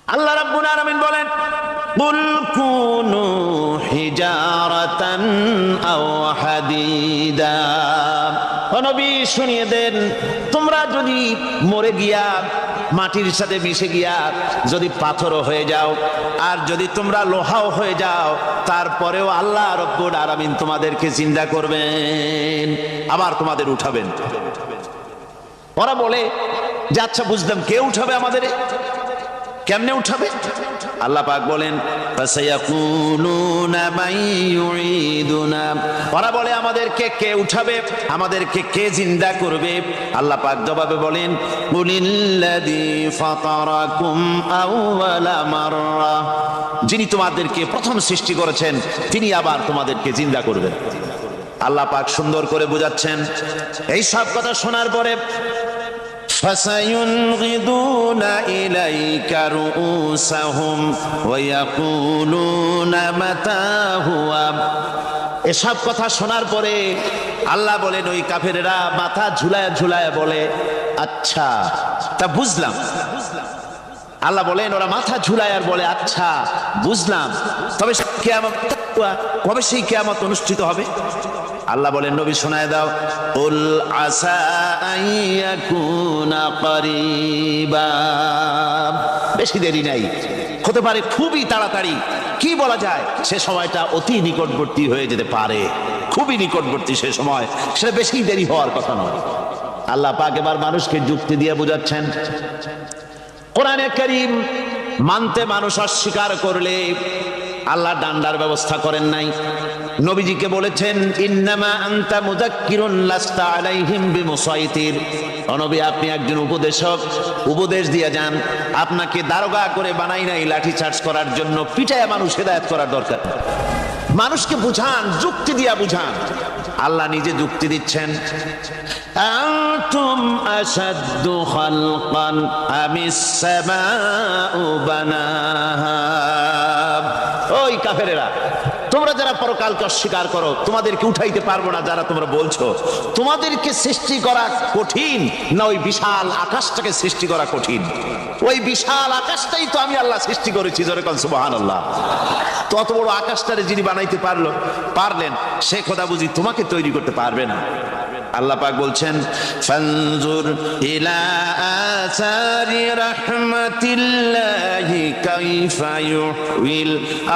আল্লাহ রাব্বুল আলামিন বলেন, কুল কুনু হিজারাতান আও হাদিদা। ও নবী শুনিয়ে দেন, তোমরা যদি মরে গিয়া মাটির সাথে মিশে গিয়া যদি পাথরও হয়ে যাও, আর যদি তোমরা লোহাও হয়ে যাও, তারপরেও আল্লাহ রাব্বুল আলামিন তোমাদেরকে জিন্দা করবেন, আবার তোমাদের উঠাবেন। ওরা বলে যে আচ্ছা বুঝলাম, কে উঠাবে আমাদের, কেমনে উঠাবে? আল্লাহ পাক বলেন, ফাসায়াকুলুনা মান ইউঈদুনা। ওরা বলে আমাদেরকে কে উঠাবে, আমাদেরকে কে জিন্দা করবে? আল্লাহ পাক জবাবে বলেন, কুলিল্লাযী ফাতারাকুম আউওয়ালা মাররা। যিনি তোমাদেরকে প্রথম সৃষ্টি করেছেন তিনি আবার তোমাদেরকে জিন্দা করবেন। আল্লাহ পাক সুন্দর করে বোঝাচ্ছেন। এই সব কথা শোনার পরে فَسَيُنْغِضُونَ إِلَيْكَ رُؤُوسَهُمْ وَيَقُولُونَ مَتَى هُوَ। এসব কথা শোনার পরে আল্লাহ বলেন, ওই কাফেরেরা মাথা ঝুলায় ঝুলায় বলে, আচ্ছা তা বুঝলাম। আল্লাহ বলেন, ওরা মাথা ঝুলায় আর বলে, আচ্ছা বুঝলাম, তবে কিয়ামত কবে সেই কিয়ামত অনুষ্ঠিত হবে? আল্লাহ বলেন, নবী শোনায় দাও, কুল আসা আইয়াকুনা করিবা। বেশি দেরি নাই, হতে পারে খুবই তাড়াতাড়ি। কি বলা যায়, সে সময়টা অতি নিকটবর্তী হয়ে যেতে পারে, খুবই নিকটবর্তী সে সময়, সেটা বেশি দেরি হওয়ার কথা নয়। আল্লাহ পাক এবার মানুষকে যুক্তি দিয়ে বোঝাচ্ছেন। কোরআনে কারীম মানতে মানুষ অস্বীকার করলে আল্লাহ ডান্ডার ব্যবস্থা করেন নাই। নবীজিকে বলেছেন, ইন্নামা আনতা মুযাক্কিরুন লাস্তা আলাইহিম বিমুসাইতির। ও নবী, আপনি একজন উপদেশক, উপদেশ দিয়ে যান। আপনাকে দারোগা করে বানাই নাই লাঠি চার্জ করার জন্য, পিটায় মানুষ হেদায়েত করার দরকার। মানুষকে বুঝান, যুক্তি দিয়া বুঝান। আল্লাহ নিজে যুক্তি দিচ্ছেন, আনতুম আশাদ্দু খালকান আমিস সামাউ বানাহা। ওই কাফেরেরা, তোমরা যারা পরকালকে অস্বীকার করো, তোমাদেরকে উঠাইতে পারবো না যারা তোমরা বলছো, তোমাদেরকে সৃষ্টি করা কঠিন না ওই বিশাল আকাশটাকে সৃষ্টি করা কঠিন? ওই বিশাল আকাশটাই তো আমি আল্লাহ সৃষ্টি করেছি, জোরে কোন সুবহানাল্লাহ। তো অত বড় আকাশটারে যিনি বানাইতে পারলেন, সে কথা বুঝি তোমাকে তৈরি করতে পারবে না? আল্লাহ পাক বলছেন, ফানজুর ইলা আসারি রাহমাতিল্লাহি কাইফা ইউহিল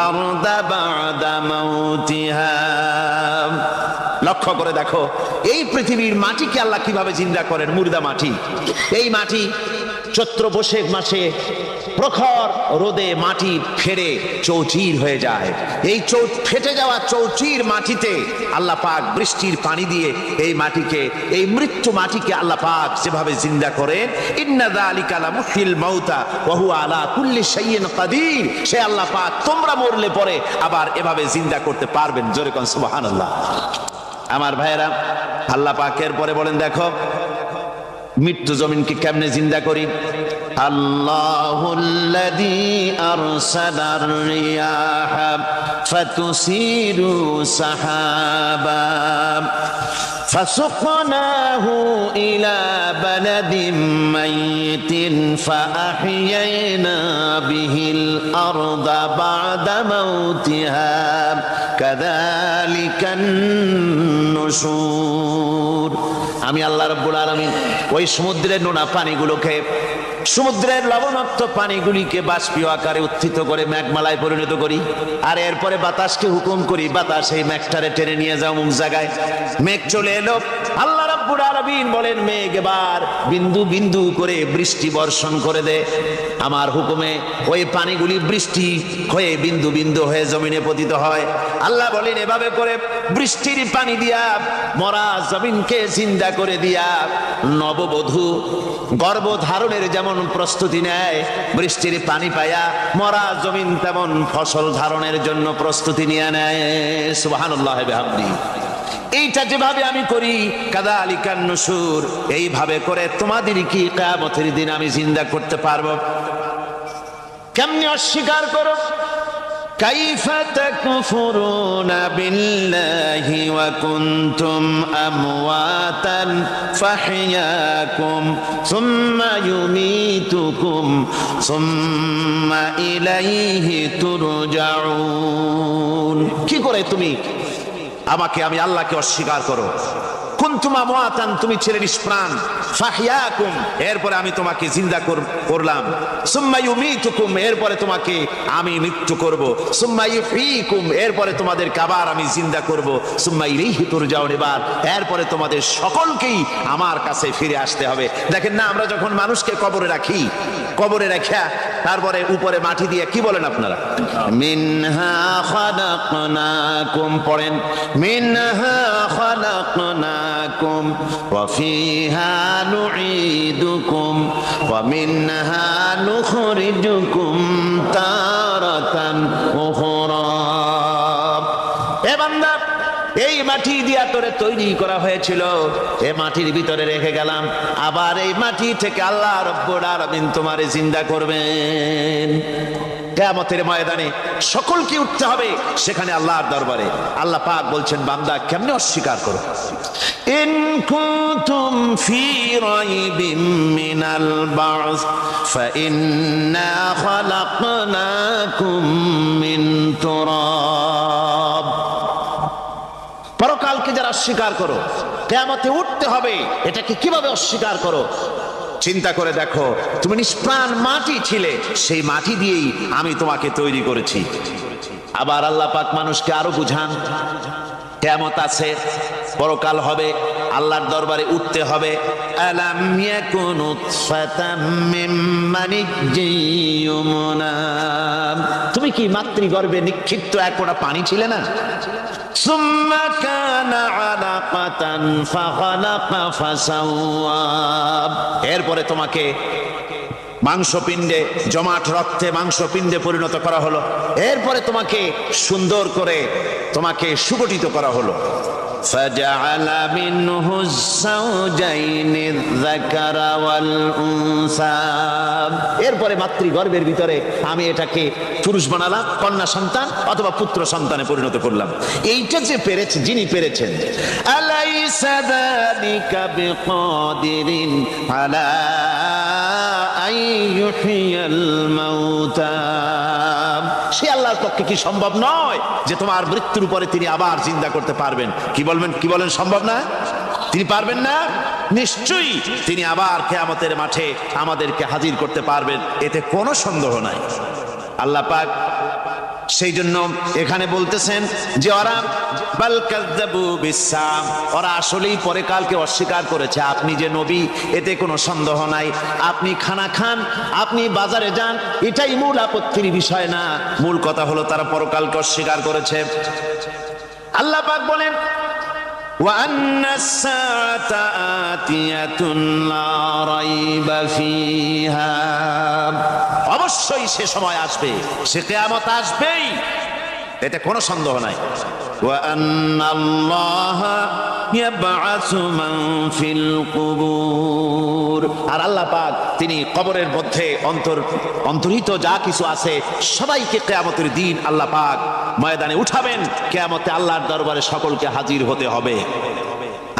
আরদা বাদা মাউতিহা। লক্ষ্য করে দেখো, এই পৃথিবীর মাটিকে আল্লাহ কিভাবে জিন্দা করেন। মুর্দা মাটি, এই মাটি চৈত্র বৈশাখ মাসে প্রখর রোদে মাটি ফেটে চৌচির হয়ে যায়। এই ফেটে যাওয়া চৌচির মাটিতে আল্লাহ পাক বৃষ্টির পানি দিয়ে এই মাটিকে, এই মৃত্যু মাটিকে আল্লাহ পাক যেভাবে জিন্দা করেন, ইন্না যালিকা লামুহিল মাউতা ওয়া হুয়া আলা কুল্লি শাইইন কাদির। সে আল্লাহ পাক তোমরা মরলে পরে আবার এভাবে জিন্দা করতে পারবেন, জোরে কোন সুবহানাল্লাহ। আমার ভাইয়েরা, আল্লাহ পাকের পরে বলেন, দেখো মৃত্যু জমিনকে কেমনে জিন্দা করি। আল্লাহুল্লাযী আরসালার রিয়াহা ফাতুসিরু সাহাবা ফাসুকনাহু ইলা বালাদিন মাইতিন ফাআহইয়ানা বিহিল আরদা বা'দা মাউতিহা কাযালিকান নুশুর। আমি আল্লাহ রাব্বুল আলামিন ওই সমুদ্রের নোনা পানিগুলোকে, সমুদ্রের লবণাক্ত পানিগুলিকে বাষ্পীয় আকারে উত্থিত করে মেঘমালায় পরিণত করি, আর এরপরে বাতাসকে হুকুম করি, বাতাস এই মেঘটারে টেনে নিয়ে যাও মুখ জায়গায়। মেঘ চলে এলো। আল্লাহ রাব্বুল আলামিন বলেন, মেঘ এবার বিন্দু বিন্দু করে বৃষ্টি বর্ষণ করে দে আমার হুকুমে। ওই পানিগুলি বৃষ্টি হয়ে বিন্দু বিন্দু হয়ে জমিনে পতিত হয়। আল্লাহ বলেন, এভাবে করে বৃষ্টির পানি দিয়া মরা জমিনকে জিন্দা করে দিয়া নববধূ গর্ভধারণের যেমন প্রস্তুতি নেয়, বৃষ্টির পানি পায়া মরা জমিন তেমন ফসল ধারণের জন্য প্রস্তুতি নিয়ে নেয়। সুবহানাল্লাহ বিহামদি। এইটা যেভাবে আমি করি, কাযালিকান নুশুর, এইভাবে করে তোমাদের কি কিয়ামতের দিন আমি জিন্দা করতে পারবো? কেমনে অস্বীকার করো? কাইফা তাকফুরুনা বিল্লাহি ওয়া কুনতুম আমওয়াতান ফাহইয়াকুম সুম্মা ইউমীতুকুম সুম্মা ইলাইহি তুরজাউন। কি করে তুমি আমাকে, আমি আল্লাহকে অস্বীকার করো? কুনতুম আমওয়াতান, তুমি ছিলে নিষ্প্রাণ, ফাহইয়াকুম, এরপরে আমি তোমাকে জিন্দা করলাম, সুম্মা ইউমীতুকুম, এরপরে তোমাকে আমি মৃত্যু করব, সুম্মা ইউহয়ীকুম, এরপরে তোমাদেরকে আবার আমি জিন্দা করব, সুম্মা ইলাইহি তুরজাউন, এরপরে তোমাদের সকলকেই আমার কাছে ফিরে আসতে হবে। দেখেন না, আমরা যখন মানুষকে কবরে রাখি, কবরে রাখা তারপরে উপরে মাটি দিয়ে কি বলেন আপনারা? মিনহা খালাকনাকুম, পড়েন মিনহা খালাকনাকুম ওয়া ফিহা নুঈদুকুম ওয়া মিনহা নুখরিজুকুম তারাতান উখরা। এ বান্দা, এই মাটি দিয়া তোরে তৈরি করা হয়েছিল, এ মাটির ভিতরে রেখে গেলাম, আবার এই মাটি থেকে আল্লাহ রব্বুল আলামিন তোমারে জিন্দা করবেন। কিয়ামতের ময়দানে সকলকে উঠতে হবে সেখানে আল্লাহর দরবারে। আল্লাহ পাক বলছেন, বান্দা কেমনে অস্বীকার করো? ইন কুনতুম ফি রাইবিম মিনাল বা'স ফাইন্না খালাকনাকুম মিন তুরাব। পরকালকে যারা অস্বীকার করো, কিয়ামতে উঠতে হবে, এটাকে কিভাবে অস্বীকার করো? চিন্তা করে দেখো, তুমি নিষ্প্রাণ মাটি ছিলে, সেই মাটি দিয়েই আমি তোমাকে তৈরি করেছি। আবার আল্লাহ পাক মানুষকে আরো বুঝান, কিয়ামত আছে, পরকাল হবে, আল্লাহর দরবারে উঠতে হবে। আলাম ইয়াকুন নুতফাতাম মিন মানিয়্যিন ইউমনা, তুমি কি মাতৃগর্ভে নিক্ষিপ্ত এক ফোঁটা পানি ছিলে না? সুম্মা কানা আলাকাতান ফাখালাকা ফাসাওয়া, এরপরে তোমাকে মাংসপিণ্ডে, জমাট রক্তে মাংসপিণ্ডে পরিণত করা হলো, এরপরে তোমাকে সুন্দর করে তোমাকে সুগঠিত করা হলো। ফাজআলা মিনহু যাওজাইনি যাকারা ওয়াল উনসা, এরপরে মাতৃগর্ভের ভিতরে আমি এটাকে পুরুষ বানালাম, কন্যা সন্তান অথবা পুত্র সন্তানে পরিণত করলাম। এইটা যে পেরেছে, যিনি পেরেছেন, আলাইসা যালিকা বিকাদিরিন আলা আইয়ুহিয়াল মাউতা, সে আল্লাহর পক্ষে কি সম্ভব নয় যে তোমার মৃত্যুর উপরে তিনি আবার জিন্দা করতে পারবেন? কি বলবেন, কি বলেন, সম্ভব না? তিনি পারবেন না? নিশ্চয়ই তিনি আবার কিয়ামতের মাঠে আমাদেরকে হাজির করতে পারবেন, এতে কোনো সন্দেহ নাই। আল্লাহ পাক সেই জন্য এখানে বলতেছেন যে ওরা বাল কাযযাবু বিসসাম, ওরা আসলেই পরকালকে অস্বীকার করেছে। আপনি যে নবী, এতে কোনো সন্দেহ নাই। আপনি খানা খান, আপনি বাজারে যান, এটাই মূল আপত্তির বিষয় না। মূল কথা হলো তারা পরকালকে অস্বীকার করেছে। আল্লাহ পাক বলেন, ওয়া আন্নাস সাআতা আতিয়াতুন লা রাইবা ফিহা, অবশ্যই সে সময় আসবে, সে কিয়ামত আসবেই, এতে কোনো সন্দেহ নাই। ওয়া আন্নাল্লাহা ইয়াবআসু মান ফিল কুবুর, আর আল্লাহ পাক তিনি কবরের মধ্যে অন্তর্হিত যা কিছু আছে সবাইকে কিয়ামতের দিন আল্লাহ পাক ময়দানে উঠাবেন। কিয়ামতে আল্লাহর দরবারে সকলকে হাজির হতে হবে।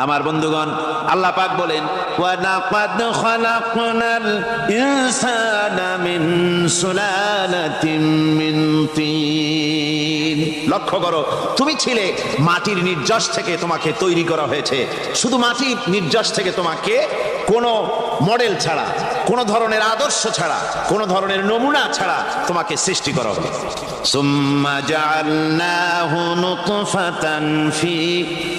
আমার বন্ধুগণ, আল্লাহ পাক বলেন, ওয়া লাকাদ খালাকনাল ইনসানা মিন সুলালাতিন মিন তিন। লক্ষ্য করো, তুমি ছিলে মাটির নির্যাস থেকে, তোমাকে তৈরি করা হয়েছে। শুধু মাটির নির্যাস থেকে তোমাকে কোনো মডেল ছাড়া, কোনো ধরনের আদর্শ ছাড়া, কোনো ধরনের নমুনা ছাড়া তোমাকে সৃষ্টি করা হবে। সুম্মা জাআলনাহু নুতফাতান ফি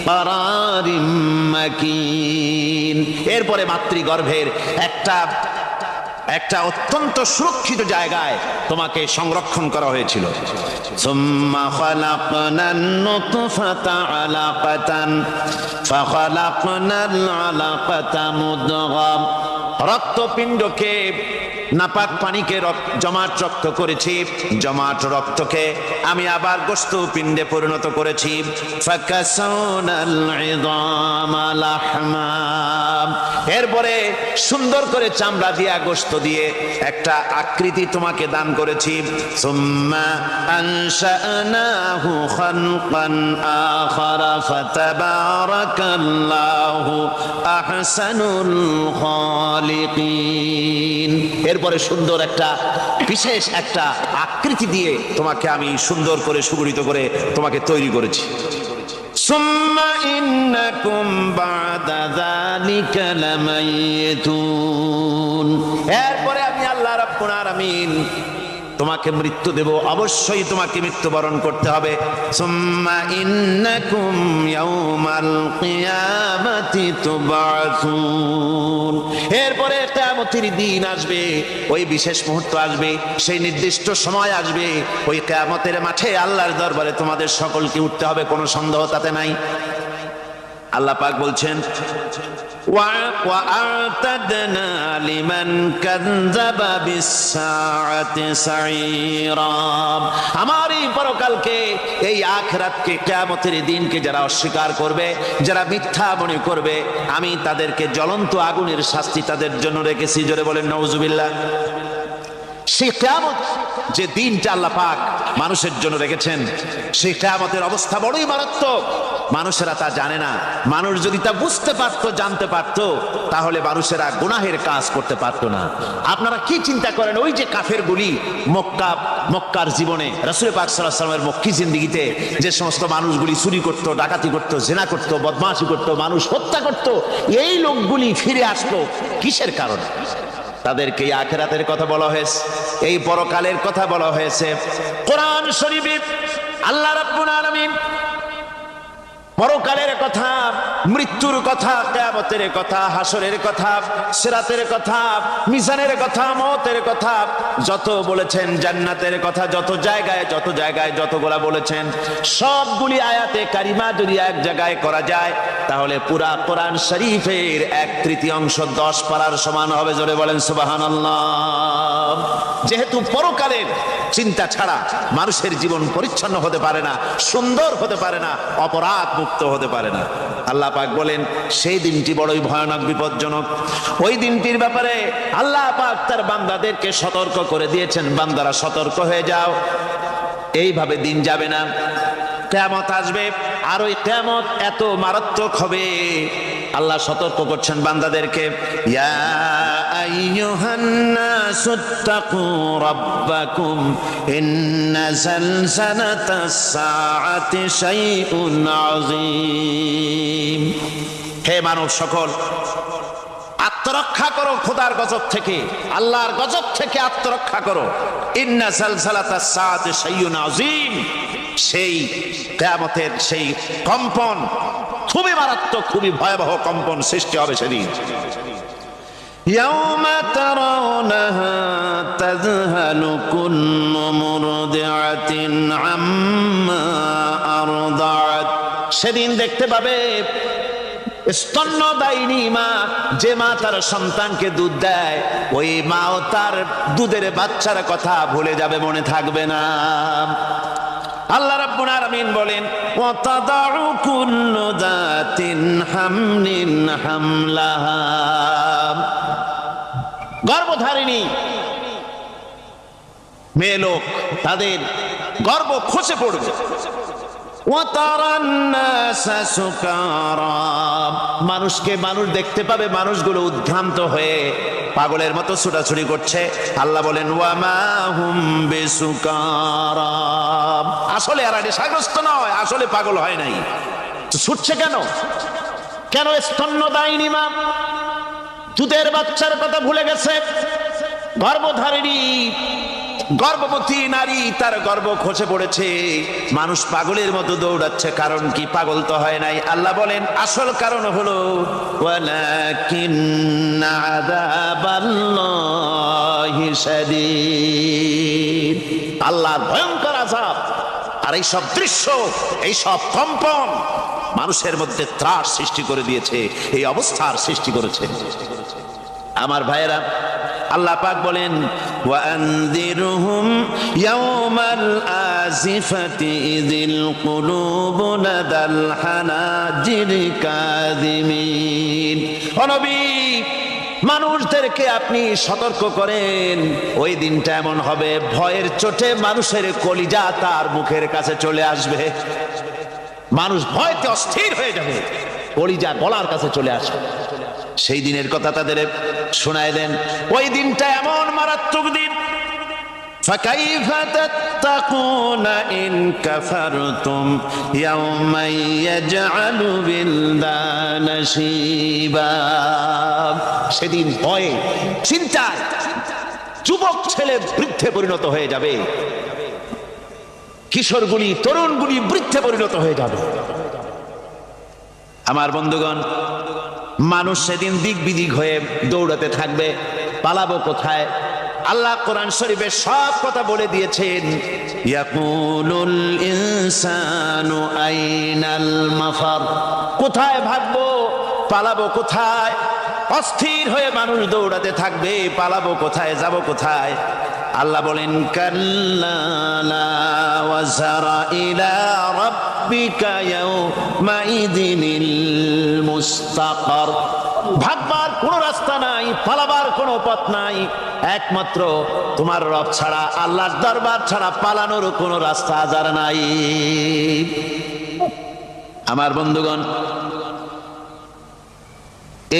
ক্বারারিম মাকিন, এরপরে মাতৃগর্ভের একটা অত্যন্ত সুরক্ষিত জায়গায় তোমাকে সংরক্ষণ করা হয়েছিল। সুম্মা খালাকনান নুতফাতা আলাকাতান ফাখালাকনাল আলাকাতা মুদগা, রক্তপিণ্ডকে নাপাক পানিকে জমাট রক্ত করেছি, জমাট রক্তকে আমি আবার গোশত পিণ্ডে পরিণত করেছি। ফাকাসাউনাল ইযামা লাহমা, এরপরে সুন্দর করে চামড়া দিয়া গোশত দিয়ে একটা আকৃতি তোমাকে দান করেছি। সুম্মা আনশানাহু খালকান আখারা ফাতাবারাকাল্লাহু আহসানুল খালিকিন, এরপরে সুন্দর একটা বিশেষ একটা আকৃতি দিয়ে তোমাকে আমি সুন্দর করে সুগঠিত করে তোমাকে তৈরি করেছি। সুম্মা ইন্নাকুম বা'দা যালিকা লামাইতুন, এরপরে আমি আল্লাহ রাব্বুল আলামিন তোমাকে মৃত্যু দেব, অবশ্যই তোমাকে মৃত্যুবরণ করতে হবে। সুম্মা ইন্নাকুম ইয়াউমাল কিয়ামাতি তুবআসুন, এরপরে কিয়ামতের দিন আসবে, ওই বিশেষ মুহূর্ত আসবে, সেই নির্দিষ্ট সময় আসবে, ওই কিয়ামতের মাঠে আল্লাহর দরবারে তোমাদের সকলকে উঠতে হবে, কোনো সন্দেহ তাতে নাই। আল্লাহ পাক বলছেন وَأَعْتَدْنَا لِمَنْ كَذَّبَ بِالسَّاعَةِ سَعِيرًا, আমার এই পরকালকে, এই আখিরাতকে, কিয়ামতের দিনকে যারা অস্বীকার করবে, যারা মিথ্যা মনে করবে, আমি তাদেরকে জ্বলন্ত আগুনের শাস্তি তাদের জন্য রেখেছি। জোরে বলেন নাউজুবিল্লাহ। সেই কিয়ামত যে দিনটা আল্লাহ পাক মানুষের জন্য রেখেছেন, সেই কিয়ামতের অবস্থা বড়ই মারাত্মক। মানুষেরা তা জানে না। মানুষ যদি তা বুঝতে পারতো, জানতে পারতো, তাহলে মানুষেরা গুনাহের কাজ করতে পারতো না। আপনারা কি চিন্তা করেন, ওই যে কাফেরগুলি মক্কার জীবনে, রাসূল পাক সাল্লাল্লাহু আলাইহি ওয়াসাল্লামের মক্কি জিন্দেগিতে যে সমস্ত মানুষগুলি চুরি করতো, ডাকাতি করতো, জিনা করতো, বদমাশি করতো, মানুষ হত্যা করতো, এই লোকগুলি ফিরে আসতো কিসের কারণে? তাদেরকে এই আখিরাতের কথা বলা হয়েছে, এই পরকালের কথা বলা হয়েছে। কোরআন শরীফে আল্লাহ রাব্বুল আলামিন পরকালের কথা, মৃত্যুর কথা, কিয়ামতের কথা, হাসরের কথা, সিরাতের কথা, মিজানের কথা, মওতের কথা যত বলেছেন, জান্নাতের কথা যত জায়গায় যতগুলা বলেছেন, সবগুলি আয়াতে কারিমা যদি এক জায়গায় করা যায়, তাহলে পুরা কোরআন শরীফের 1/3 10 পারার সমান হবে। জোরে বলেন সুবহানাল্লাহ। যেহেতু পরকালের চিন্তা ছাড়া মানুষের জীবন পরিচ্ছন্ন হতে পারে না, সুন্দর হতে পারে না, অপরাধ মুক্ত হতে পারে না। আল্লাহ পাক বলেন সেই দিনটি বড়ই ভয়ানক, বিপজ্জনক। ওই দিনটির ব্যাপারে আল্লাহ পাক তার বান্দাদেরকে সতর্ক করে দিয়েছেন, বান্দারা সতর্ক হয়ে যাও, এইভাবে দিন যাবে না, কিয়ামত আসবে। আর ওই কিয়ামত এত মারাত্মক হবে, আল্লাহ সতর্ক করছেন বান্দাদেরকে। ইয়া আইয়ুহান নাসুত্তাকু রাব্বাকুম ইন্না যালজালাতাস সাআতি শাইউন আযীম, হে মানব সকল, আত্মরক্ষা করো খোদার গজব থেকে, আল্লাহর গজব থেকে আত্মরক্ষা করো। ইন্না যালজালাতাস সাআতি শাইউন আযীম, সেই কিয়ামতের সেই কম্পন খুবই মারাত্মক, খুবই ভয়াবহ কম্পন সৃষ্টি হবে সেদিন। ইয়াউমা তারাউনাহা তাযহালু কুল্লু মুরদিআতিন আম্মা আরদাআত, সেদিন দেখতে পাবে স্তন্যদায়িনী মা, যে মা তার সন্তানকে দুধ দেয়, ওই মাও তার দুধের বাচ্চার কথা ভুলে যাবে, মনে থাকবে না। আল্লাহ রাব্বুল আলামিন বলেন ওয়া তাদাউ কুল্লু যাতিন হামলিন হামলাহা, গর্ভধারিণী মেয়ে লোক তাদের গর্ভ খসে পড়বে। ওয়া তারান নাসা সুকারা, মানুষকে মানুষ দেখতে পাবে, মানুষগুলো উদ্ভ্রান্ত হয়ে পাগলের মতো ছুটাছুটি করছে। আল্লাহ বলেন ওয়া মা হুম বিসুকারা, আসলে এরা নেশাগ্রস্ত নয়, আসলে পাগল হয় নাই। ছুটছে কেন? কেন? স্তন্যদায়িনী মা দুধের বাচ্চার কথা ভুলে গেছে। গর্ভধারিণী গর্ভবতী নারী, তার গর্ভ খসে পড়েছে, মানুষ পাগলের মতো দৌড়াচ্ছে। কারণ কি? পাগল তো হয় নাই। আল্লাহ বলেন আসল কারণ হলো ওয়ালাকিন্না আযাবাল্লাহি শাদীদ, আল্লাহর ভয়ঙ্কর আযাব। আর এই সব দৃশ্য, এই সব কম্পন মানুষের মধ্যে ত্রাস সৃষ্টি করে দিয়েছে, এই অবস্থার সৃষ্টি করেছে। আমার ভাইয়েরা, আল্লাহ পাক বলেন ওয়ানযিরহুম ইয়াওমাল আজিফাতি ইযিল কুলুবু লাদাল হানাজির কাযিমিন। ও নবী, মানুষদেরকে আপনি সতর্ক করেন, ওই দিনটা এমন হবে ভয়ের চোটে মানুষের কলিজা তার মুখের কাছে চলে আসবে। মানুষ ভয়তে অস্থির হয়ে যাবে, কলিজা গলার কাছে চলে আসবে। সেই দিনের কথা তাদের শোনায় দেন। ওই দিনটা এমন মারাত্মক দিন। فكيف تتقون إن كفرتم يوما يجعل الولدان شيبا। সেদিন ভয়ে চিন্তায় যুবক ছেলে বৃদ্ধে পরিণত হয়ে যাবে, কিশোরগুলি তরুণগুলি বৃদ্ধে পরিণত হয়ে যাবে। আমার বন্ধুগণ, মানুষ সেদিন দিক বিদিক হয়ে দৌড়াতে থাকবে, পালাবো কোথায়? আল্লাহ কোরআন শরীফে সব কথা বলে দিয়েছেন। ইয়াকুলুল ইনসানু আইনাল মাফার, কোথায় ভাগবো, পালাবো কোথায়? অস্থির হয়ে মানুষ দৌড়াতে থাকবে, পালাবো কোথায়, যাব কোথায়? আল্লাহ বলেন কাল্লা লা ওয়াজারা ইলা রাব্বিকা ইয়াউমাইযিনিল মুস্তাকার। ভাগবার কোনো রাস্তা নাই, পালাবার কোনো পথ নাই, একমাত্র তোমার রব ছাড়া, আল্লাহর দরবার ছাড়া পালানোর কোনো রাস্তা আজার নাই। আমার বন্ধুগণ,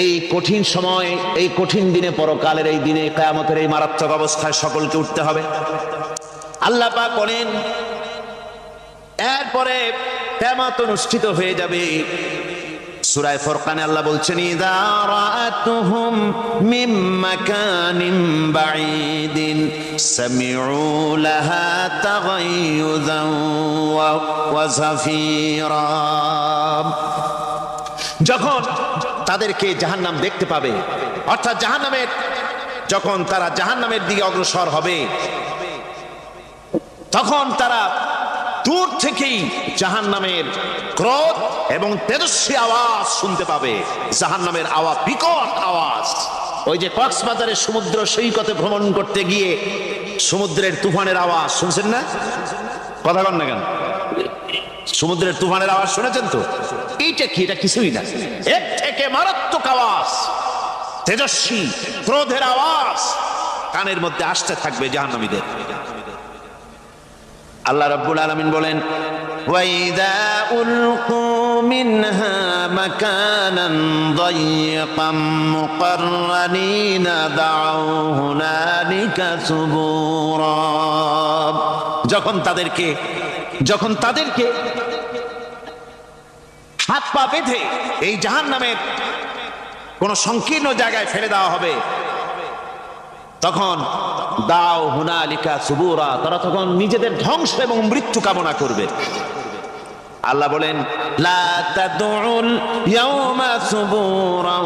এই কঠিন সময়, এই কঠিন দিনে, পরকালের এই দিনে, কিয়ামতের এই মারাত্মক অবস্থায় সকলকে উঠতে হবে। আল্লাহ পাক বলেন এরপরে কিয়ামত অনুষ্ঠিত হয়ে যাবে। সূরা ফুরকানে আল্লাহ বলছেন ইযা রাআতুহুম মিন মাকানিন বাঈদিন সামিউ লাহা তাগায়ুযান ওয়া যাফীরা। যখন তাদেরকে জাহান্নাম দেখতে পাবে, অর্থাৎ জাহান্নামের, যখন তারা জাহান্নামের দিকে অগ্রসর হবে, তখন তারা দূর থেকেই জাহান্নামের ক্রোধ এবং তেজস্বী আওয়াজ শুনতে পাবে। জাহান্নামের আওয়াজ, বিকট আওয়াজ। ওই যে কক্সবাজারের সমুদ্র সৈকতে ভ্রমণ করতে গিয়ে সমুদ্রের তুফানের আওয়াজ শুনছেন না? কথা বল না কেন? সমুদ্রের তুফানের আওয়াজ শুনেছেন তো? এইটা কি? এটা কিছুই না, এর থেকে মারাত্মক আওয়াজ, তেজস্বী ক্রোধের আওয়াজ কানের মধ্যে আসতে থাকবে জাহান্নামীদের। আল্লাহ রাব্বুল আলামিন বলেন ওয়াইদা উলকু মিনহা মাকানান দায়িকাম মুকাররানিনা দাউ হুনালিকা সুবুরা। যখন তাদেরকে হাত পা বেঁধে এই জাহান্নামের কোন সংকীর্ণ জায়গায় ফেলে দেওয়া হবে, তখন দাও হুনালিকা সুবুরা, তারা তখন নিজেদের ধ্বংস এবং মৃত্যু কামনা করবে। আল্লাহ বলেন লা তাদউল ইয়াওমা সুবুরা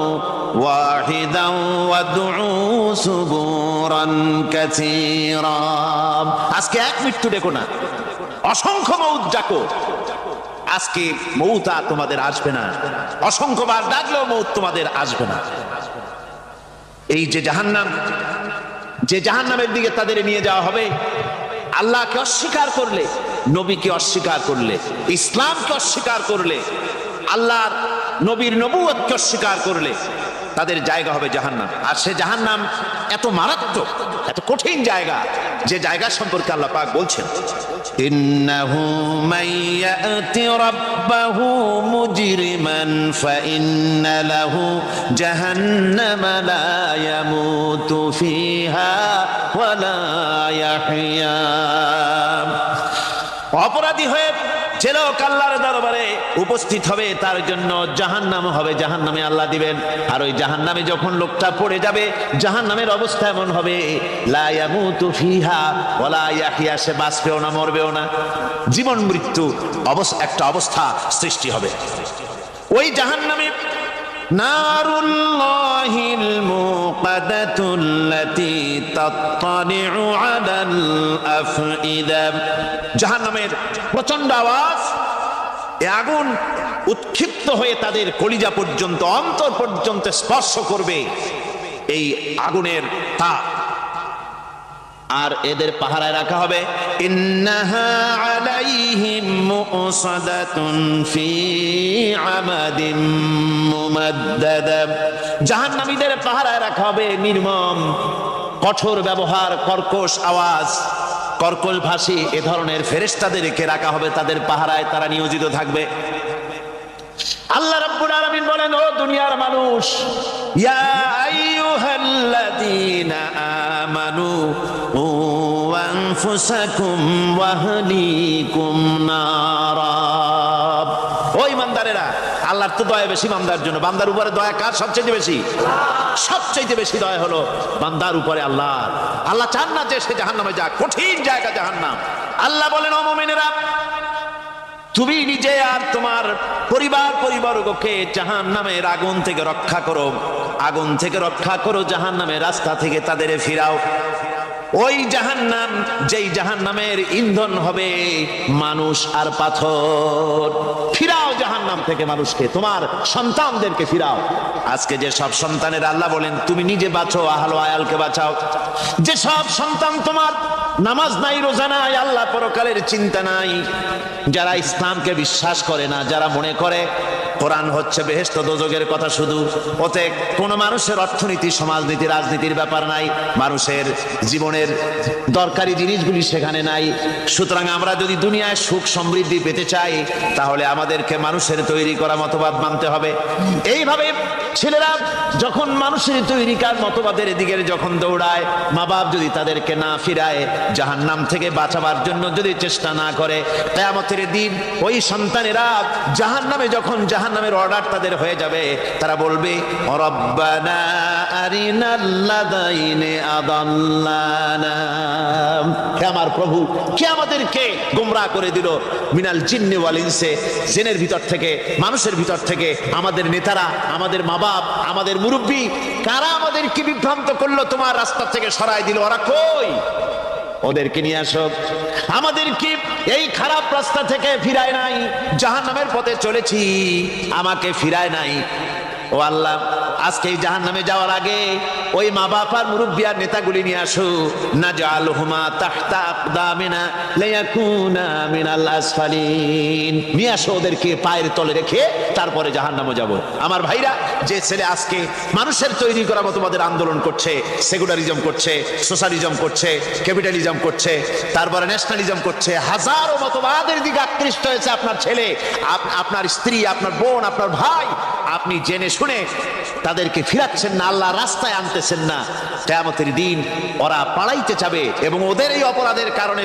ওয়াহিদান ওয়াদউ সুবুরান কাসীরা। আজকে এক মৃত্যু ডেকো না, অসংখ্য মউত ডাকো। আজকে মউত আর তোমাদের আসবে না, অসংখ্যবার ডাকলেও মউত তোমাদের আসবে না। এই যে জাহান্নাম, যে জাহান্নামের দিকে তাদের নিয়ে যাওয়া হবে, আল্লাহকে অস্বীকার করলে, নবীকে অস্বীকার করলে, ইসলামকে অস্বীকার করলে, আল্লাহর নবীর নবুয়তকে অস্বীকার করলে তাদের জায়গা হবে জাহান্নাম। আর সে জাহান্নাম এত মারাত্মক, এত কঠিন জায়গা, যে জায়গা সম্পর্কে আল্লাহ পাক বলছেন ইন্নাহু মাইয়াতি রাব্বাহু মুজরিমান ফাইন্না লাহু জাহান্নামা লা ইয়ামুতু ফিহা ওয়া লা ইয়াহইয়া। অপরাধী হয়ে যে লোক আল্লাহর দরবারে উপস্থিত হবে, তার জন্য জাহান্নাম হবে, জাহান্নামে আল্লাহ দিবেন। আর ওই জাহান্নামে যখন লোকটা পড়ে যাবে, জাহান্নামের অবস্থা এমন হবে লা ইয়ামুতু ফিহা ওয়া লা ইয়াহইয়া, সে বাঁচবেও না, মরবেও না, জীবন মৃত্যু একটা অবস্থা সৃষ্টি হবে। ওই জাহান্নামে নারুল্লাহিল মুকাদাতুল্লাতী তাত্তালিউ আলাল আফইদা। জাহান্নামের প্রচন্ড আওয়াজ, এই আগুন উৎক্ষিপ্ত হয়ে তাদের কলিজা পর্যন্ত, অন্তর পর্যন্ত স্পর্শ করবে। এই আগুনের তাপ আর এদের পাহারায় রাখা হবে। ইন্নাহা আলাইহিম মুসাদাতুন ফি আমাদিম মুমাদ্দাদা, জাহান্নামীদের পাহারায় রাখা হবে নির্মম, কঠোর ব্যবহার, কর্কশ আওয়াজ, কর্কশ ভাষী এ ধরনের ফেরেশতাদেরকে রাখা হবে তাদের পাহারায়, তারা নিয়োজিত থাকবে। আল্লাহ রাব্বুল আলামিন বলেন, ও দুনিয়ার মানুষ, ইয়া আইয়ুহাল্লাযীনা আমানু ও আনফুসাকুম ওয়া আহলিকুম নারা। ও ঈমানদারেরা, আল্লাহর তো দয়া বেশি বান্দার জন্য। বান্দার উপরে দয়া কার সবচেয়ে বেশি? সবচেয়ে বেশি দয়া হলো বান্দার উপরে আল্লাহ। আল্লাহ চান না যে সে জাহান্নামে যাক, কঠিন জায়গা জাহান্নাম। আল্লাহ বলেন, ও মুমিনেরা, তুমি নিজে আর তোমার পরিবারবর্গকে জাহান্নামের আগুন থেকে রক্ষা করো, আগুন থেকে রক্ষা করো, জাহান্নামের রাস্তা থেকে তাদের ফিরাও। ওই জাহান্নাম, যেই জাহান্নামের ইন্ধন হবে মানুষ আর পাথর। ফিরাও জাহান্নাম থেকে মানুষকে, তোমার সন্তানদেরকে ফিরাও। আজকে যে সব সন্তানের আল্লাহ বলেন তুমি নিজে বাঁচো, আহল আয়ালকে বাঁচাও। যে সব সন্তান তোমার নামাজ নাই, রোজা নাই, আল্লাহ পরকালের চিন্তা নাই, যারা ইসলামকে বিশ্বাস করে না, যারা মনে করে কোরআন হচ্ছে বেহেশত দোজখের কথা শুধু, ওতে কোনো মানুষের অর্থনীতি, সমাজনীতি, রাজনীতির ব্যাপার নাই, মানুষের জীবনের দরকারি জিনিসগুলি সেখানে নাই। সুতরাং আমরা যদি দুনিয়ায় সুখ সমৃদ্ধি পেতে চাই, তাহলে আমাদেরকে মানুষের তৈরি করা মতবাদ মানতে হবে। এইভাবে ছেলেরা যখন মানুষের তৈরিকার মতবাদের দিকে যখন দৌড়ায়, মা বাপ যদি তাদেরকে না ফিরায়, জাহান্নাম থেকে বাঁচাবার জন্য যদি চেষ্টা না করে, কিয়ামতের দিন ওই সন্তানেরা জাহান্নামে, যখন জাহান্নামের অর্ডার তাদের হয়ে যাবে, তারা বলবে, রব্বানা আরিনাল্লাযাইনি আদাল্লানা, হে আমার প্রভু, কে আমাদেরকে গোমরাহ করে দিল, মিনাল জিন্নি ওয়াল ইনসি, জিনের ভিতর থেকে, মানুষের ভিতর থেকে, আমাদের নেতারা, আমাদের মা বাপ, আমাদের মুরব্বী, কারা আমাদেরকে বিভ্রান্ত করলো, তোমার রাস্তা থেকে সরাই দিল, ওরা কই? ওদেরকে নিয়ে আসো। আমাদেরকে এই খারাপ রাস্তা থেকে ফিরায় নাই, জাহান্নামের পথে চলেছি, আমাকে ফিরায় নাই। ও আল্লাহ, আজকে এই জাহান্নামে যাওয়ার আগে ওই মা বাপ আর মুরব্বি আর নেতাগুলি নিয়ে আসো। নাজআলহুমা তাহতা আকদামিনা লিয়াকুনা মিনাল আসফালিন, নিয়ে আসো, ওদেরকে পায়ের তলে রেখে তারপরে জাহান্নামে যাব। আমার ভাইরা, যে ছেলে আজকে মানুষের তৈরি করা মতবাদের আন্দোলন করছে, সেকুলারিজম করছে, সোশ্যালিজম করছে, ক্যাপিটালিজম করছে, তারপরে ন্যাশনালিজম করছে, হাজারো মতবাদের দিকে আকৃষ্ট হয়েছে আপনার ছেলে, আপনার স্ত্রী, আপনার বোন, আপনার ভাই, আপনি জেনে শুনে তাদেরকে ফিরাচ্ছেন না, আল্লাহ রাস্তায় আনতেছেন না। কিয়ামতের দিন ওরা পালাইতে যাবে এবং ওদের এই অপরাধের কারণে,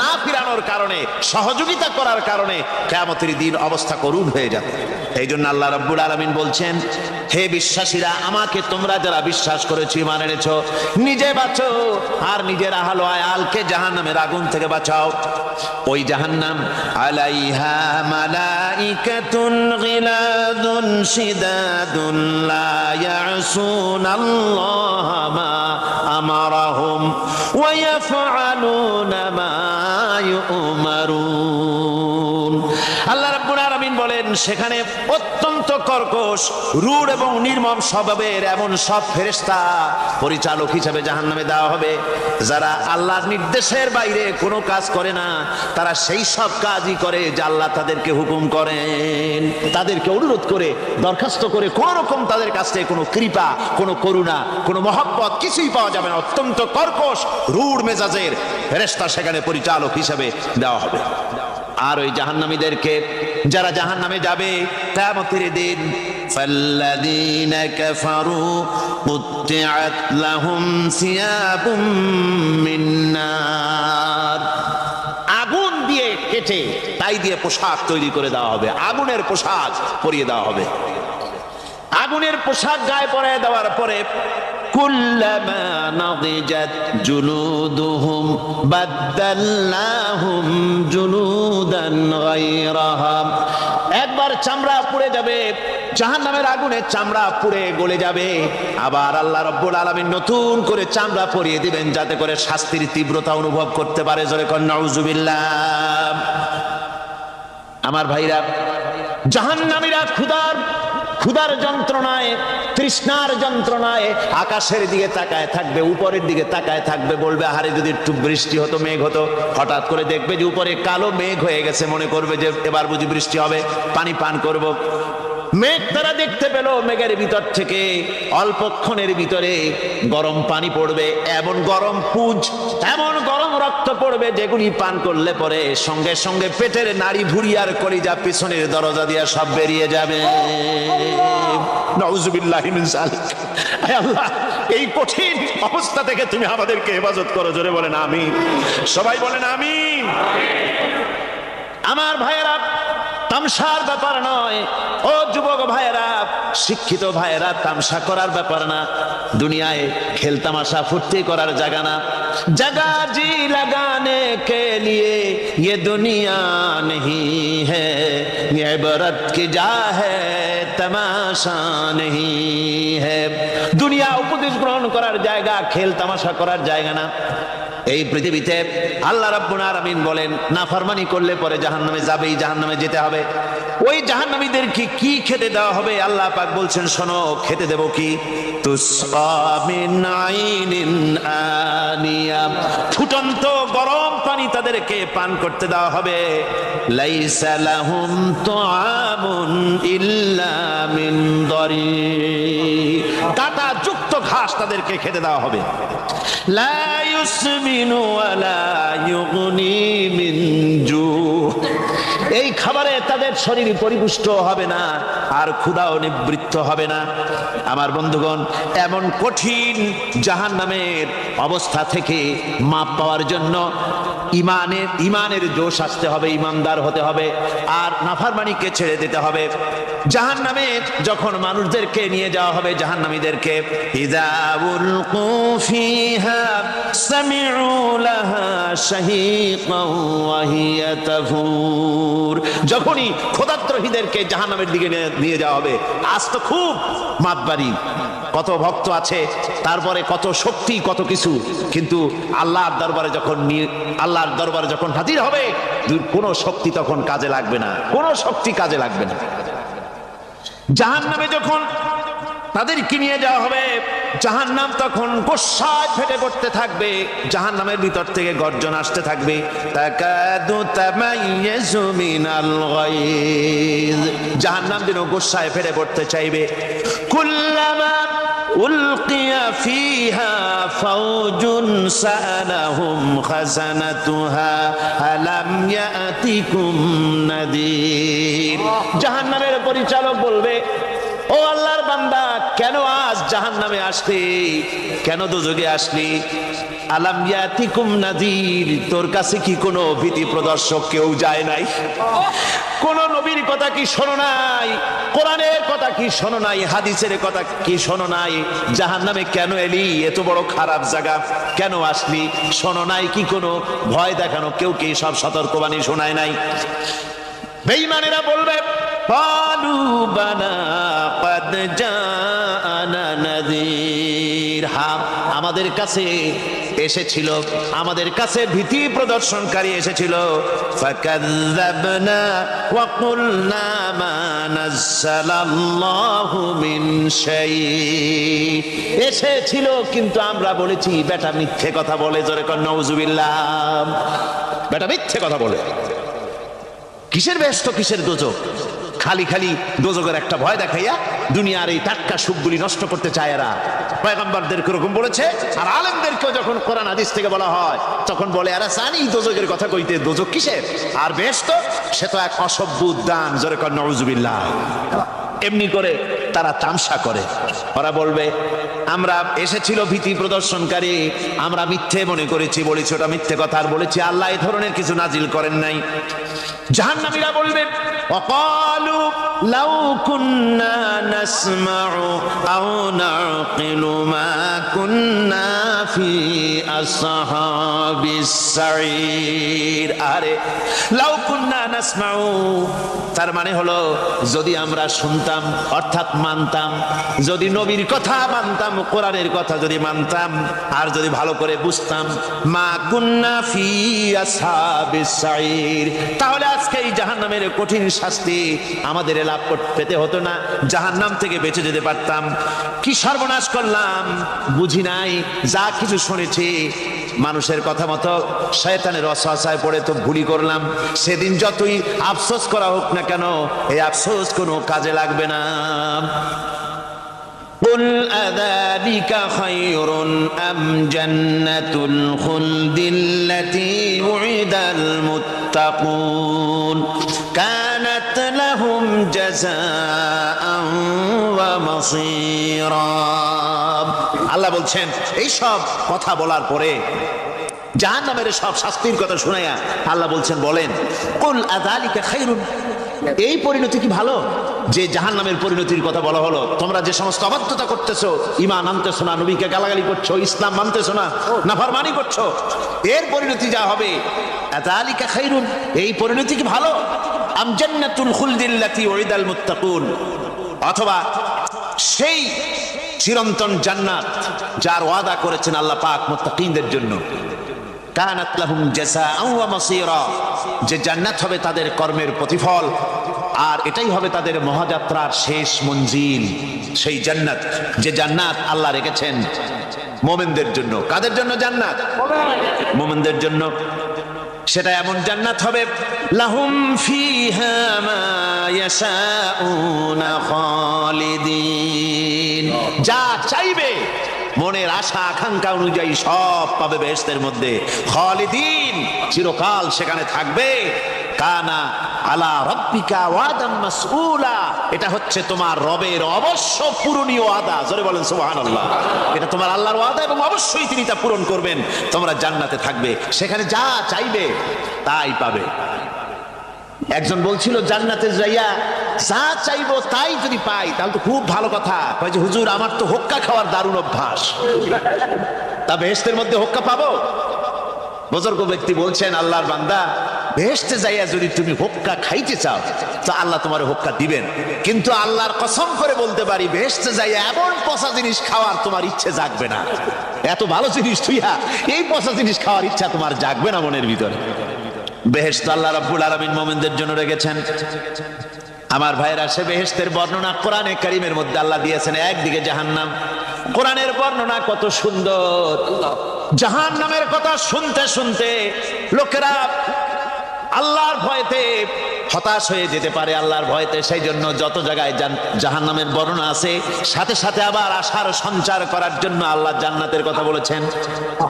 না ফিরানোর কারণে, সহযোগিতা করার কারণে কিয়ামতের দিন অবস্থা করুণ হয়ে যাবে। এই জন্য আল্লাহ রাব্বুল আলামিন বলছেন, হে বিশ্বাসীরা, আমাকে তোমরা যারা বিশ্বাস করেছো, ঈমান এনেছো, নিজে বাঁচো আর নিজের আহল আয়ালকে জাহান্নামের আগুন থেকে বাঁচাও। ওই জাহান্নাম আলাইহা মালাইকাতুন গিলাদুন শিদাদুন লা ইয়াসুনাল্লাহা মা আমারাহুম ওয়া ইয়াফআলুনা মা ইউমারুন। আল্লাহ রাব্বুল আলামিন বলেন, সেখানে অত্যন্ত কর্কশ, রূঢ় এবং নির্মম স্বভাবের এমন সব ফেরেশতা পরিচালক হিসেবে জাহান্নামে দেওয়া হবে, যারা আল্লাহর নির্দেশের বাইরে কোনো কাজ করে না, তারা সেই সব কাজই করে যা আল্লাহ তাদেরকে হুকুম করেন। তাদেরকে অনুরোধ করে, দরখাস্ত করে কোন রকম তাদের কাছ থেকে কোনো কৃপা, কোনো করুণা, কোনো মহব্বত কিছুই পাওয়া যাবে না। অত্যন্ত কর্কশ, রূঢ় মেজাজের ফেরেশতা সেখানে পরিচালক হিসেবে দেওয়া হবে। আর ওই জাহান্নামীদেরকে, যারা জাহান্নামে যাবে কিয়ামতের দিন, ফাল্লাযীনা কাফারু কুত্তিআত লাহুম সিয়াবুম মিন নার, আগুন দিয়ে কেটে তাই দিয়ে পোশাক তৈরি করে দেওয়া হবে, আগুনের পোশাক পরিয়ে দেওয়া হবে। আগুনের পোশাক গায়ে পরিয়ে দেওয়ার পরে কুল্লামা নাদিজাত জুলুদুহুম বাদদালনাহুম জুলুদান গায়রাহা, একবার চামড়া পুড়ে যাবে, জাহান্নামের আগুনে চামড়া পুড়ে গলে যাবে, আবার আল্লাহ রাব্বুল আলামিন নতুন করে চামড়া পরিয়ে দিবেন, যাতে করে শাস্তির তীব্রতা অনুভব করতে পারে। জোরে কোন নাউজুবিল্লাহ। আমার ভাইরা, জাহান্নামীরা ক্ষুধার যন্ত্রণায়, তৃষ্ণার যন্ত্রণায় আকাশের দিকে তাকায় থাকবে, উপরের দিকে তাকায় থাকবে, বলবে আহারে যদি একটু বৃষ্টি হতো, মেঘ হতো। হঠাৎ করে দেখবে যে উপরে কালো মেঘ হয়ে গেছে, মনে করবে যে এবার বুঝি বৃষ্টি হবে, পানি পান করব। মেঘ তারা দেখতে পেল, মেঘের ভিতর থেকে অল্পক্ষণের ভিতরে গরম পানি পড়বে, এমন গরম পুঁজ, এমন গরম রক্ত পড়বে যেগুলি পান করলে পরে সঙ্গে সঙ্গে পেটের নাড়ি ভুঁড়ি আর কলিজা পিছনের দরজা দিয়ে সব বেরিয়ে যাবে। নাউজুবিল্লাহি মিন যালিক। হে আল্লাহ, এই কঠিন অবস্থা থেকে তুমি আমাদেরকে হেফাজত করো। জোরে বলেন আমিন। সবাই বলেন আমিন। আমার ভাইয়েরা, তামসার ব্যাপার নয়। ও যুবক ভাইয়েরা, শিক্ষিত ভাইয়েরা, তামসা করার ব্যাপার না। দুনিয়ায় খেল তামাশা ফুর্তি করার জায়গা না। जगह जी लगाने के लिए ये दुनिया नहीं है, ये इबरत की जा है, तमाशा नहीं है। দুনিয়া উপদেশ গ্রহণ করার জায়গা, খেল তামাশা করার জায়গা না। এই পৃথিবীতে আল্লাহ রাব্বুল আলামিন বলেন, নাফরমানি করলে পরে জাহান্নামে যাবেই, জাহান্নামে যেতে হবে। ওই জাহান্নামীদেরকে কি খেতে দেওয়া হবে? আল্লাহ পাক বলছেন, শোনো, খেতে দেব কি? তুসকা মিন আইনিন আনিয়া, ফুটন্ত গরম পানি তাদেরকে পান করতে দেওয়া হবে। লাইসা লাহুম তুআমুন ইল্লা মিন দরি, কাঁটা যুক্ত ঘাস তাদেরকে খেতে দেওয়া হবে। লা ইউসমিনু ওয়ালা ইউগনি মিন জু, এই খাবারে তাদের শরীর পরিপুষ্ট হবে না, আর ক্ষুধাও নিবৃত্ত হবে না। আমার বন্ধুগণ, এমন কঠিন জাহান্নামের অবস্থা থেকে মাপ পাওয়ার জন্য ইমানের জোশ আসতে হবে, ইমানদার হতে হবে, আর নাফরমানিকে ছেড়ে দিতে হবে। জাহান্নামে যখন মানুষদেরকে নিয়ে যাওয়া হবে, জাহান্নামীদেরকে, ইযা উলকু ফিহা সামিউ লাহা শাহীকান ওয়া হিয়া তাফুর, যখনই ক্ষুধার্তহীনদেরকে জাহান্নামের দিকে নিয়ে যাওয়া হবে, আজ তো খুব মাপবাড়ি, কত ভক্ত আছে, তারপরে কত শক্তি, কত কিছু, কিন্তু আল্লাহর দরবারে যখন হাজির হবে, কোনো শক্তি তখন কাজে লাগবে না, কোনো শক্তি কাজে লাগবে না। জাহান্নামে যখন তাদেরকে নিয়ে যাওয়া হবে, জাহান্নাম তখন গোসায় ফেটে পড়তে থাকবে, জাহান্নামের ভিতর থেকে গর্জন আসতে থাকবে, তাকাদু তামাইয়াজু মিনাল গায়জ, জাহান্নাম যেন গোসায় ফেটে পড়তে চাইবে। কুল্লামা উলকিয়া ফিহা ফাওজুন সাআলাহুম খাজানাতুহা আলাম ইয়াতিকুম নাদির, জাহান্নামের পরিচালক বলবে, ও আল্লাহর বান্দা, কেন আজ জাহান্নামে আসলি, কেন দোজখে আসলি? আলাম ইয়াতিকুম নাদির, তোর কাছে কি কোনো ভীতি প্রদর্শক কেউ যায় নাই? কোন নবীর কথা কি শোনো নাই? কোরআনের কথা কি শোনো নাই? হাদিসের কথা কি শোনো নাই? জাহান্নামে কেন এলি? এত বড় খারাপ জায়গা কেন আসলি? শোনো নাই কি? কোনো ভয় দেখানো কেউ কি সব সতর্কবাণী শোনায় নাই? বেঈমানেরা বলবে, ক্বালু বালা ক্বাদ জাআনা নাযীর, হ্যাঁ, আমাদের কাছে এসেছিল, আমাদের কাছে ভীতি প্রদর্শনকারী এসেছিল। ফাকাযযাবনা ওয়া কুলনা মা নাযালাল্লাহু মিন শাই, এসেছিল কিন্তু আমরা বলেছি বেটা মিথ্যে কথা বলে। জোরে কর নাউযুবিল্লাহ। বেটা মিথ্যে কথা বলে। কিসের বেহেশত, কিসের দোজখ? খালি খালি দোজখের একটা ভয় দেখাইয়া দুনিয়ার এই টাটকা সুখগুলি নষ্ট করতে চায় এরা। পয়গম্বরদেরকে এরকম বলেছে, আর আলেমদেরকেও যখন কোরআন হাদিস থেকে বলা হয় তখন বলে, এরা জানি দোজখের কথা কইতে, দোজখ কিসের? আর বেহেশত সে তো এক অসভ্য উদ্যান। জোরে কর নাউযুবিল্লাহ। এমনি করে তারা তামসা করে। ওরা বলবে, আমরা এসেছিল ভীতি প্রদর্শনকারী, আমরা মিথ্যে মনে করেছি, বলেছি ওটা মিথ্যে কথা, আর বলেছি আল্লাহ এই ধরনের কিছু নাজিল করেন নাই। জাহান্নামীরা বলবে, ওয়াকালু লাউ কুন্না নাসমাউ আও নাকিলু মা কুন্না ফি আসহাবিস সাঈর, আরে লাউ কুন্না নাসমাউ, তার মানে হলো যদি আমরা শুনতাম, অর্থাৎ মানতাম, যদি নবীর কথা মানতাম, কোরআনের কথা যদি মানতাম, আর যদি ভালো করে বুঝতাম, মা কুন্না ফি আসহাবিস সাঈর, তাহলে আজকে এই জাহান্নামের কঠিন শাস্তি আমাদের লাভ পেতে হতো না, জাহান্নাম থেকে বেঁচে যেতে পারতাম। কি সর্বনাশ করলাম বুঝি নাই, যা কিছু শুনেছি মানুষের কথা মতো শয়তানের ওয়াসওয়াসায় পড়ে তো ভুলই করলাম। সেদিন যতই আফসোস করা হোক না কেন, এই আফসোস কোনো কাজে লাগবে না। قل أذلك خير أم جنة الخلد التي وعد المتقون كانت لهم جزاء ومصيرا। আল্লাহ বলছেন এই সব কথা বলার পরে, জাহান্নামের সব শাস্তির কথা শুনাইয়া আল্লাহ বলছেন, বলেন কুল আযালিকা খায়রুন, এই পরিণতি কি ভালো যে জাহান্নামের পরিণতির কথা বলা হলো? তোমরা যে সমস্ত অবাধ্যতা করতেছো, ঈমান আনতেছো না, নবীকে গালাগালি করছো, ইসলাম মানতেছো না, নাফরমানি করছো, এর পরিণতি যা হবে, আযালিকা খায়রুন, এই পরিণতি কি ভালো? আম জান্নাতুল খুলদিল্লাতী উইদাল মুত্তাকুন, অথবা সেই চিরন্তন জান্নাত যার ওয়াদা করেছেন আল্লাহ পাক মুত্তাকিনদের জন্য, কানাত লাহুম জাযাআন ওয়া মাসীরা, যে জান্নাত হবে তাদের কর্মের প্রতিফল, আর এটাই হবে তাদের মহাযাত্রার শেষ মঞ্জিল। সেই জান্নাত, যে জান্নাত আল্লাহ রেখেছেন মুমিনদের জন্য। কাদের জন্য জান্নাত? মুমিনদের জন্য। সেটা এমন জান্নাত হবে, লাহুম ফিহা মা ইয়াশাউনা খালিদিন, যা চাইবে মনের আশা আকাঙ্ক্ষা অনুযায়ী সব পাবে বেহেশতের মধ্যে। খালিদিন, চিরকাল সেখানে থাকবে। কানা আলা রাব্বিকা ওয়াদাম মাসউলা, এটা হচ্ছে তোমার রবের অবশ্য পূরণীয় ওয়াদা। জোরে বলেন সুবহানাল্লাহ। এটা তোমার আল্লাহর ওয়াদা এবং অবশ্যই তিনি তা পূরণ করবেন। তোমরা জান্নাতে থাকবে, সেখানে যা চাইবে তাই পাবে। একজন বলছিল জান্নাতে যাইয়া যা চাইবো তাই যদি পাই তাহলে তো খুব ভালো কথা। কয় যে হুজুর আমার তো হোক্কা খাওয়ার দারুণ অভ্যাস, তা বেহেশতের মধ্যে হোক্কা পাবো? বুজুর্গ ব্যক্তি বলছেন, আল্লাহর বান্দা, বেহেশতে যাইয়া যদি তুমি হোক্কা খাইতে চাও তো আল্লাহ তোমার হোক্কা দিবেন, কিন্তু আল্লাহর কসম করে বলতে পারি বেহেশতে যাইয়া এমন পচা জিনিস খাওয়ার তোমার ইচ্ছে জাগবে না। এত ভালো জিনিস তুইয়া এই পচা জিনিস খাওয়ার ইচ্ছা তোমার জাগবে না মনের ভিতরে। বেহেশত আল্লাহ রাব্বুল আলামিন মুমিনদের জন্য রেখেছেন। আমার ভাইরা, সে বেহেশতের বর্ণনা কোরআনে কারীমের মধ্যে আল্লাহ দিয়েছেন। একদিকে জাহান্নাম, কোরআনের বর্ণনা কত সুন্দর। জাহান্নামের কথা শুনতে শুনতে লোকেরা আল্লাহর ভয়তে হতাশ হয়ে যেতে পারে, আল্লাহর ভয়তে। সেই জন্য যত জায়গায় জাহান্নামের বর্ণনা আছে, সাথে সাথে আবার আশার সঞ্চার করার জন্য আল্লাহ জান্নাতের কথা বলেছেন।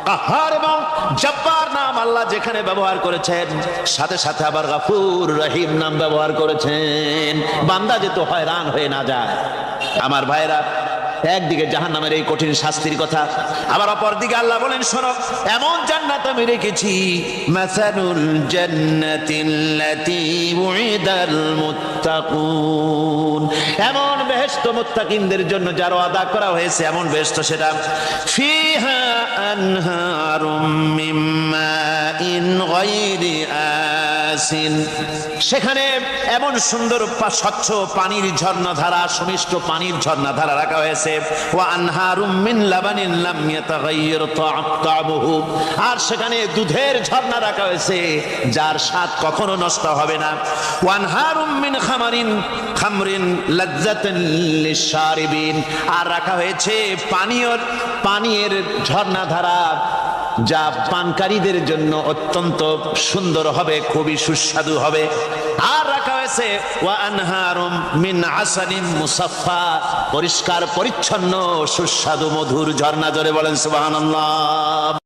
কাহার এবং জব্বার নাম আল্লাহ যেখানে ব্যবহার করেছেন, সাথে সাথে আবার গফুর রহিম নাম ব্যবহার করেছেন, বান্দা যেন হয়রান হয়ে না যায়। আমার ভাইরা, একদিকে জাহান্নামের এই কঠিন শাস্তির কথা, আবার অপর দিকে আল্লাহ বলেন, শোনো, এমন জান্নাত আমি রেখেছি, মাসালুল জান্নাতিল্লাতী উইদাল মুত্তাকুন, এমন বেহেশত মুত্তাকিনদের জন্য যার ওয়াদা করা হয়েছে, এমন বেহেশত সেটা, ফিহা আনহারুম মিন মাইন গায়রি আসিন, সেখানে এমন সুন্দর স্বচ্ছ পানির ঝর্ণাধারা, সুমিষ্ট পানির ঝর্ণাধারা রাখা হয়েছে। ওয়া আনহারুম মিন লাবানিন লাম ইয়াতাগায়্যার তা'আমুহু, আর সেখানে দুধের ঝর্ণা রাখা হয়েছে যার স্বাদ কখনো নষ্ট হবে না। ওয়া আনহারুম মিন খামরিন লাযযাতান লিশ-শারিবিন, আর রাখা হয়েছে পানীয়ের ঝর্ণাধারা যা পানকারীদের জন্য অত্যন্ত সুন্দর হবে, খুবই সুস্বাদু হবে। আর রাখা হয়েছে ওয়া আনহারুম মিন আসালিন মুসাফফা, পরিষ্কার পরিচ্ছন্ন সুস্বাদু মধুর ঝর্ণা। জোরে বলেন সুবহানাল্লাহ।